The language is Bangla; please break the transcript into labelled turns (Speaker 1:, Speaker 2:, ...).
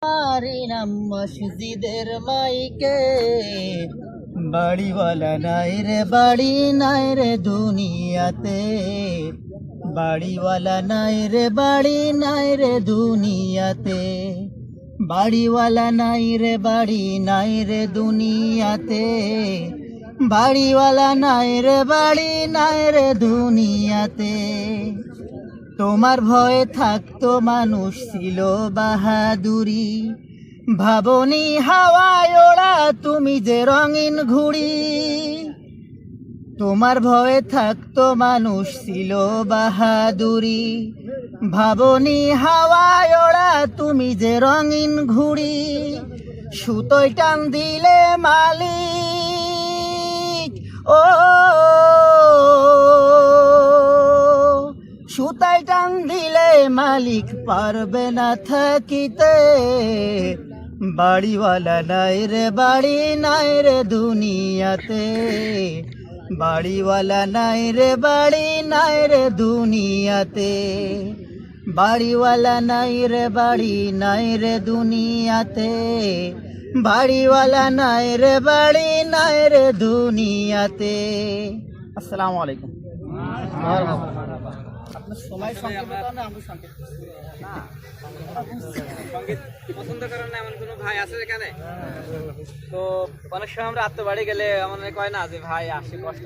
Speaker 1: আরে নাম মসজিদের মাইকে, বাড়িওয়ালা নাই রে বাড়ি নাই রে দুনিয়াতে, বাড়িওয়ালা নাই রে বাড়ি নাই রে দুনিয়াতে, বাড়িওয়ালা নাই রে বাড়ি নাই রে দুনিয়াতে, বাড়িওয়ালা নাই রে বাড়ি নাই রে দুনিয়াতে। তোমার ভয়ে থাকতো মানুষ ছিল বাহাদুরি, ভাবনি হাওয়ায় ওড়া তুমি যে রঙিন ঘুড়ি। তোমার ভয়ে থাকতো মানুষ ছিল বাহাদুরি, ভাবনি হাওয়ায় ওড়া তুমি যে রঙিন ঘুড়ি। সুতোয় টান দিলে মালিক, ও সুতায় টান দিলে মালিক পারবে না থাকিতে, বাড়িওয়ালা নাই রে বাড়ি নাই রে দুনিয়াতে, বাড়িওয়ালা নাই রে বাড়ি নাই রে দুনিয়াতে, বাড়িওয়ালা নাই রে বাড়ি নাই রে দুনিয়াতে, বাড়িওয়ালা নাই রে বাড়ি নাই রে দুনিয়াতে। আসসালামু আলাইকুম। আপনার সময় সংক্ষেপের কারণে আমরা সংক্ষেপ করছি।
Speaker 2: সঙ্গীত পছন্দ করেন না এমন কোনো ভাই আছে এখানে? তো অনেক সময় আমরা আত্মবাড়ি গেলে এমন কয় না যে ভাই আসি কষ্ট